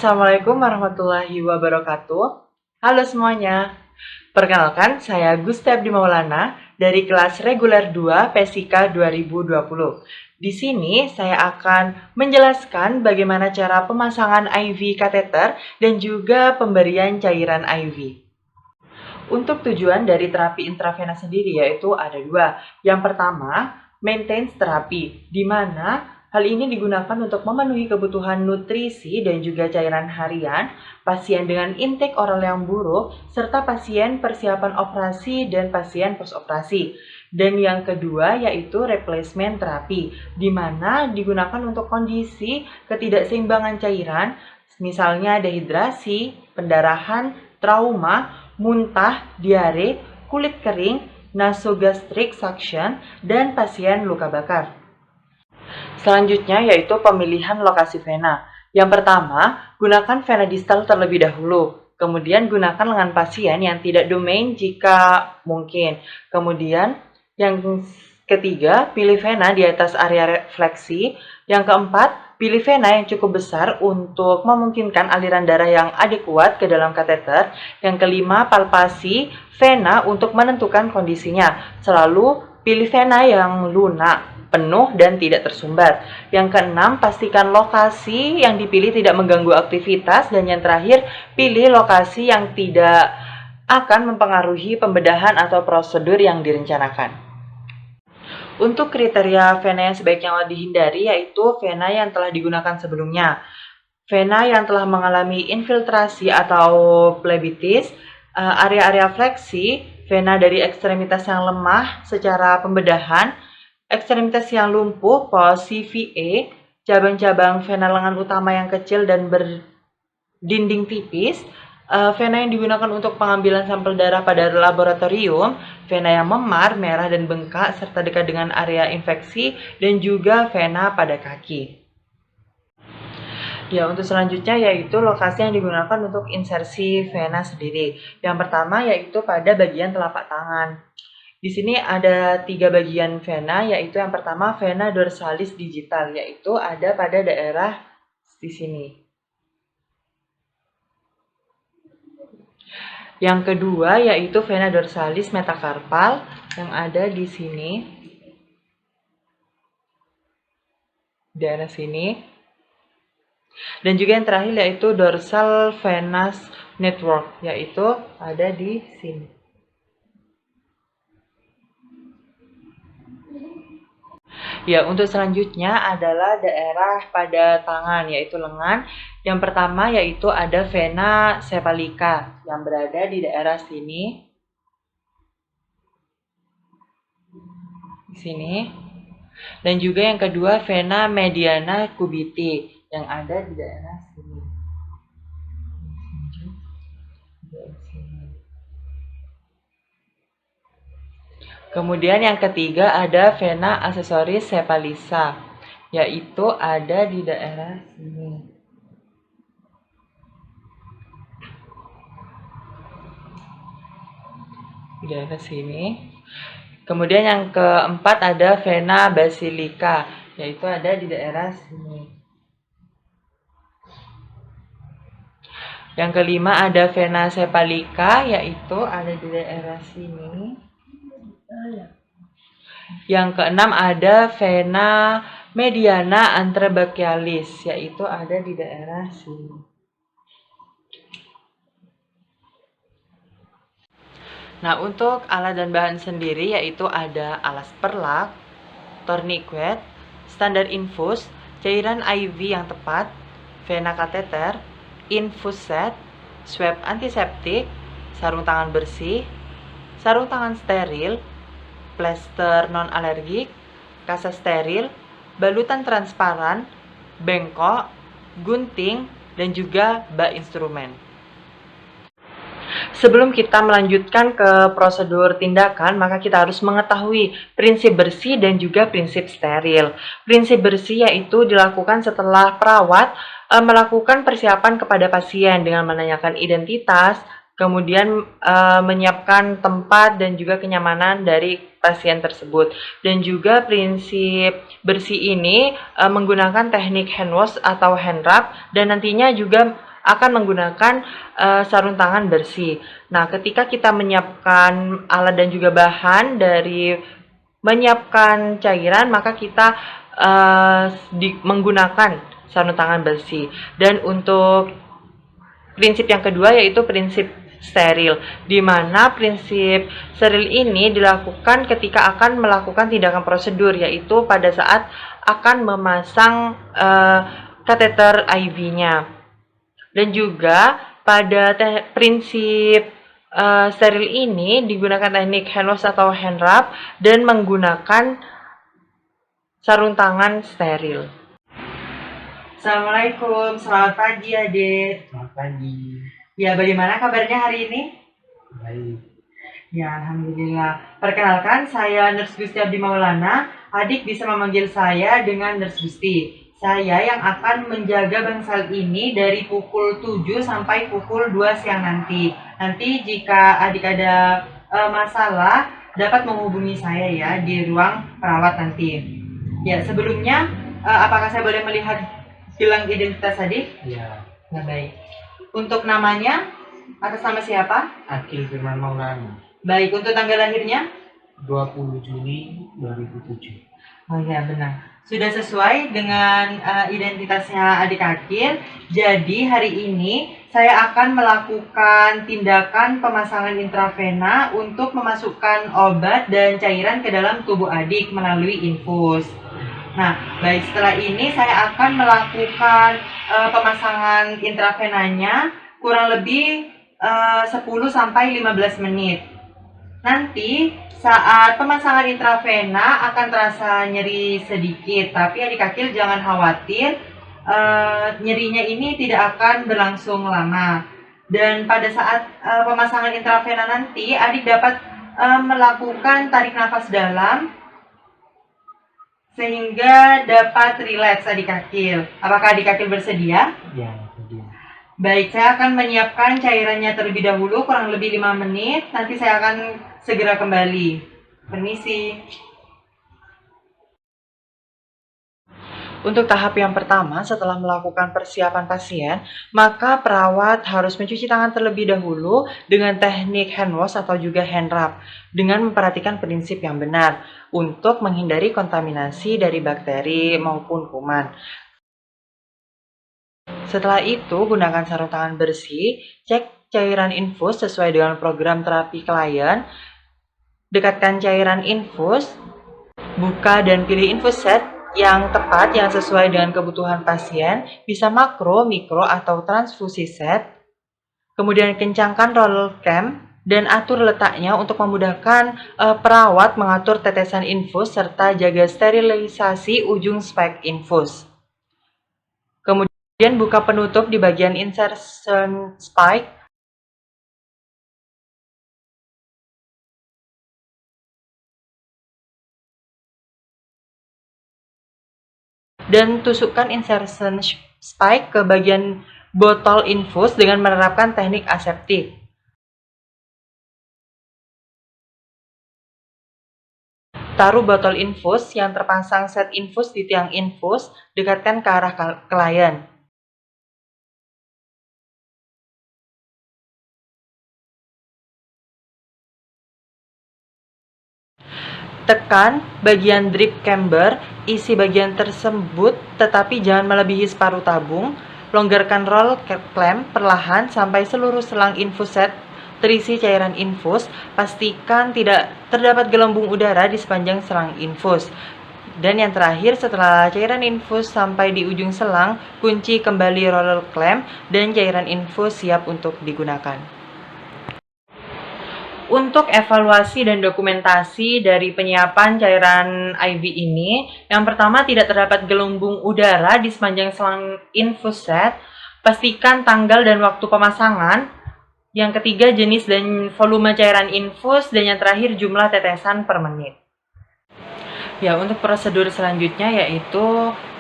Assalamualaikum warahmatullahi wabarakatuh. Halo semuanya. Perkenalkan, saya Gustaf Maulana dari kelas reguler 2 PSIK 2020. Di sini saya akan menjelaskan bagaimana cara pemasangan IV kateter dan juga pemberian cairan IV. Untuk tujuan dari terapi intravena sendiri yaitu ada dua. Yang pertama, maintenance terapi, di mana hal ini digunakan untuk memenuhi kebutuhan nutrisi dan juga cairan harian pasien dengan intake oral yang buruk, serta pasien persiapan operasi dan pasien postoperasi. Dan yang kedua yaitu replacement terapi, di mana digunakan untuk kondisi ketidakseimbangan cairan, misalnya dehidrasi, pendarahan, trauma, muntah, diare, kulit kering, nasogastric suction, dan pasien luka bakar. Selanjutnya yaitu pemilihan lokasi vena. Yang pertama, gunakan vena distal terlebih dahulu. Kemudian gunakan lengan pasien yang tidak domain jika mungkin. Kemudian yang ketiga, pilih vena di atas area refleksi. Yang keempat, pilih vena yang cukup besar untuk memungkinkan aliran darah yang adekuat ke dalam kateter. Yang kelima, palpasi vena untuk menentukan kondisinya. Selalu pilih vena yang lunak, penuh, dan tidak tersumbat. Yang keenam, pastikan lokasi yang dipilih tidak mengganggu aktivitas. Dan yang terakhir, pilih lokasi yang tidak akan mempengaruhi pembedahan atau prosedur yang direncanakan. Untuk kriteria vena yang sebaiknya dihindari yaitu vena yang telah digunakan sebelumnya, vena yang telah mengalami infiltrasi atau plebitis, area-area fleksi, vena dari ekstremitas yang lemah secara pembedahan, ekstremitas yang lumpuh, pos CVA, cabang-cabang vena lengan utama yang kecil dan berdinding tipis, vena yang digunakan untuk pengambilan sampel darah pada laboratorium, vena yang memar, merah, dan bengkak, serta dekat dengan area infeksi, dan juga vena pada kaki. Ya, untuk selanjutnya yaitu lokasi yang digunakan untuk insersi vena sendiri. Yang pertama yaitu pada bagian telapak tangan. Di sini ada 3 bagian vena, yaitu yang pertama vena dorsalis digital, yaitu ada pada daerah di sini. Yang kedua yaitu vena dorsalis metakarpal yang ada di sini, daerah sini. Dan juga yang terakhir yaitu dorsal venous network, yaitu ada di sini. Ya, untuk selanjutnya adalah daerah pada tangan, yaitu lengan. Yang pertama yaitu ada vena cephalica yang berada di daerah sini. Di sini. Dan juga yang kedua vena mediana cubiti yang ada di daerah sini. Kemudian yang ketiga ada vena accessoris cephalica, yaitu ada di daerah sini. Di daerah sini. Kemudian yang keempat ada vena basilica, yaitu ada di daerah sini. Yang kelima ada vena cephalica, yaitu ada di daerah sini. Yang keenam ada vena mediana antebrachialis, yaitu ada di daerah sini. Nah, untuk alat dan bahan sendiri yaitu ada alas perlak, tourniquet, standar infus, cairan IV yang tepat, vena kateter, infus set, swab antiseptik, sarung tangan bersih, sarung tangan steril, plester non-alergik, kasa steril, balutan transparan, bengkok, gunting, dan juga bak instrumen. Sebelum kita melanjutkan ke prosedur tindakan, maka kita harus mengetahui prinsip bersih dan juga prinsip steril. Prinsip bersih yaitu dilakukan setelah perawat melakukan persiapan kepada pasien dengan menanyakan identitas, kemudian menyiapkan tempat dan juga kenyamanan dari pasien tersebut. Dan juga prinsip bersih ini menggunakan teknik hand wash atau hand rub, dan nantinya juga akan menggunakan sarung tangan bersih. Nah, ketika kita menyiapkan alat dan juga bahan dari menyiapkan cairan, maka kita menggunakan sarung tangan bersih. Dan untuk prinsip yang kedua yaitu prinsip steril, di mana prinsip steril ini dilakukan ketika akan melakukan tindakan prosedur, yaitu pada saat akan memasang kateter IV-nya. Dan juga pada prinsip steril ini digunakan teknik hand wash atau hand rub dan menggunakan sarung tangan steril. Assalamualaikum, selamat pagi adik. Selamat pagi. Ya, bagaimana kabarnya hari ini? Baik. Ya, alhamdulillah. Perkenalkan, saya Nurse Gusti Abdi Maulana. Adik bisa memanggil saya dengan Nurse Gusti. Saya yang akan menjaga bangsal ini dari pukul 7 sampai pukul 2 siang nanti. Nanti jika adik ada masalah, dapat menghubungi saya ya di ruang perawat nanti. Ya, sebelumnya, apakah saya boleh melihat gelang identitas adik? Ya. Nah, baik. Untuk namanya, atas nama siapa? Akil Firman Maulana. Baik, untuk tanggal lahirnya? 20 Juni 2007. Oh ya, benar. Sudah sesuai dengan identitasnya adik Akil. Jadi hari ini saya akan melakukan tindakan pemasangan intravena untuk memasukkan obat dan cairan ke dalam tubuh adik melalui infus. Nah, baik, setelah ini saya akan melakukan pemasangan intravenanya kurang lebih 10-15 menit. Nanti saat pemasangan intravena akan terasa nyeri sedikit, tapi adik Akil jangan khawatir, nyerinya ini tidak akan berlangsung lama. Dan pada saat pemasangan intravena nanti, adik dapat melakukan tarik nafas dalam sehingga dapat rileks adik Akil. Apakah adik Akil bersedia? Ya, bersedia. Baik, saya akan menyiapkan cairannya terlebih dahulu kurang lebih 5 menit. Nanti saya akan segera kembali. Permisi. Untuk tahap yang pertama, setelah melakukan persiapan pasien, maka perawat harus mencuci tangan terlebih dahulu dengan teknik hand wash atau juga hand rub, dengan memperhatikan prinsip yang benar untuk menghindari kontaminasi dari bakteri maupun kuman. Setelah itu, gunakan sarung tangan bersih, cek cairan infus sesuai dengan program terapi klien, dekatkan cairan infus, buka dan pilih infus set yang tepat yang sesuai dengan kebutuhan pasien, bisa makro, mikro, atau transfusi set. Kemudian kencangkan roller cam dan atur letaknya untuk memudahkan perawat mengatur tetesan infus serta jaga sterilisasi ujung spike infus. Kemudian buka penutup di bagian insertion spike. Dan tusukkan insertion spike ke bagian botol infus dengan menerapkan teknik aseptik. Taruh botol infus yang terpasang set infus di tiang infus, dekatkan ke arah klien. Tekan bagian drip chamber, isi bagian tersebut tetapi jangan melebihi separuh tabung. Longgarkan roll clamp perlahan sampai seluruh selang infus set terisi cairan infus. Pastikan tidak terdapat gelembung udara di sepanjang selang infus. Dan yang terakhir, setelah cairan infus sampai di ujung selang, kunci kembali roller clamp dan cairan infus siap untuk digunakan. Untuk evaluasi dan dokumentasi dari penyiapan cairan IV ini, yang pertama tidak terdapat gelembung udara di sepanjang selang infus set. Pastikan tanggal dan waktu pemasangan. Yang ketiga, jenis dan volume cairan infus. Dan yang terakhir, jumlah tetesan per menit. Ya, untuk prosedur selanjutnya yaitu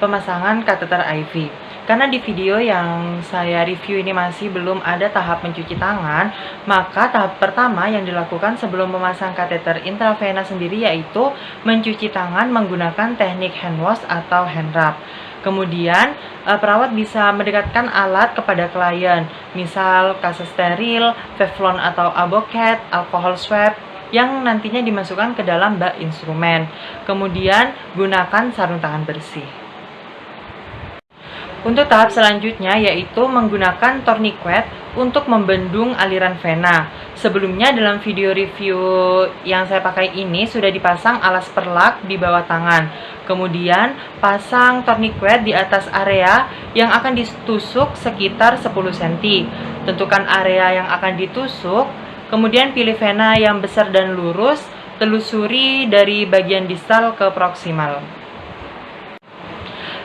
pemasangan kateter IV. Karena di video yang saya review ini masih belum ada tahap mencuci tangan, maka tahap pertama yang dilakukan sebelum memasang kateter intravena sendiri yaitu mencuci tangan menggunakan teknik hand wash atau hand rub. Kemudian, perawat bisa mendekatkan alat kepada klien, misal kasus steril, Teflon atau Abocat, alkohol swab, yang nantinya dimasukkan ke dalam bak instrumen. Kemudian, gunakan sarung tangan bersih. Untuk tahap selanjutnya yaitu menggunakan tourniquet untuk membendung aliran vena. Sebelumnya dalam video review yang saya pakai ini sudah dipasang alas perlak di bawah tangan. Kemudian pasang tourniquet di atas area yang akan ditusuk sekitar 10 cm. Tentukan area yang akan ditusuk, kemudian pilih vena yang besar dan lurus, telusuri dari bagian distal ke proksimal.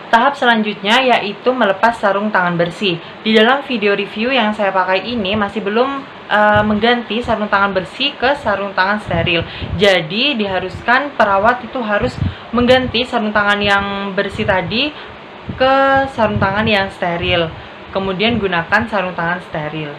Tahap selanjutnya yaitu melepas sarung tangan bersih. Di dalam video review yang saya pakai ini masih belum mengganti sarung tangan bersih ke sarung tangan steril. Jadi diharuskan perawat itu harus mengganti sarung tangan yang bersih tadi ke sarung tangan yang steril. Kemudian gunakan sarung tangan steril.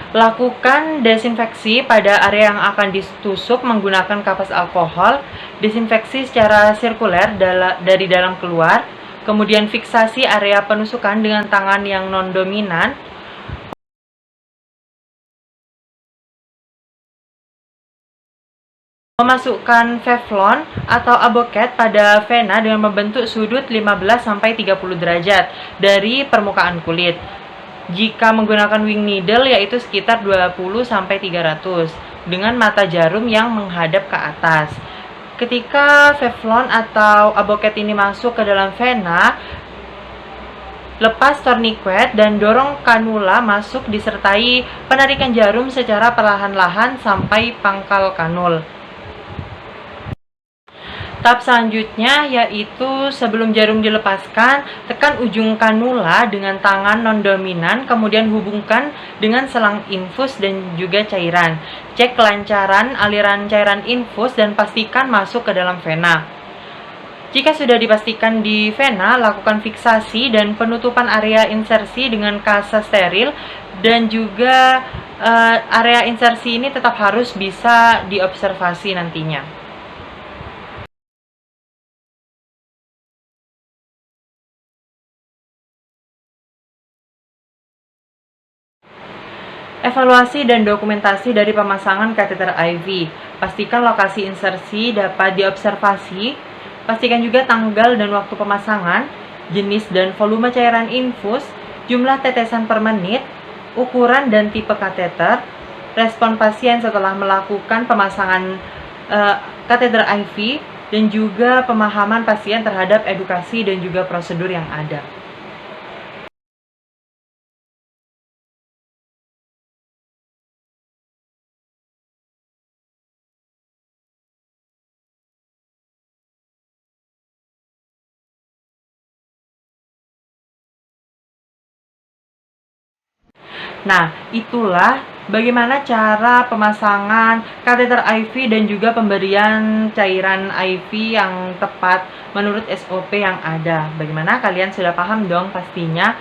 Lakukan desinfeksi pada area yang akan ditusuk menggunakan kapas alkohol, desinfeksi secara sirkuler dari dalam keluar, kemudian fiksasi area penusukan dengan tangan yang non-dominan, memasukkan Teflon atau Abocat pada vena dengan membentuk sudut 15-30 derajat dari permukaan kulit. Jika menggunakan wing needle yaitu sekitar 20-300 dengan mata jarum yang menghadap ke atas. Ketika Teflon atau Abocat ini masuk ke dalam vena, lepas tourniquet dan dorong kanula masuk disertai penarikan jarum secara perlahan-lahan sampai pangkal kanul. Tahap selanjutnya yaitu sebelum jarum dilepaskan, tekan ujung kanula dengan tangan non-dominan, kemudian hubungkan dengan selang infus dan juga cairan. Cek kelancaran aliran cairan infus dan pastikan masuk ke dalam vena. Jika sudah dipastikan di vena, lakukan fiksasi dan penutupan area insersi dengan kasa steril dan juga area insersi ini tetap harus bisa diobservasi nantinya. Evaluasi dan dokumentasi dari pemasangan kateter IV. Pastikan lokasi insersi dapat diobservasi. Pastikan juga tanggal dan waktu pemasangan, jenis dan volume cairan infus, jumlah tetesan per menit, ukuran dan tipe kateter, respon pasien setelah melakukan pemasangan kateter IV, dan juga pemahaman pasien terhadap edukasi dan juga prosedur yang ada. Nah, itulah bagaimana cara pemasangan kateter IV dan juga pemberian cairan IV yang tepat menurut SOP yang ada. Bagaimana, kalian sudah paham dong pastinya?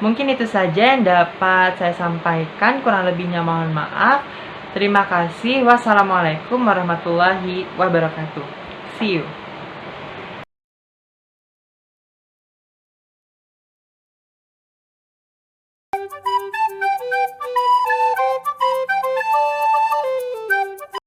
Mungkin itu saja yang dapat saya sampaikan, kurang lebihnya mohon maaf. Terima kasih. Wassalamualaikum warahmatullahi wabarakatuh. See you.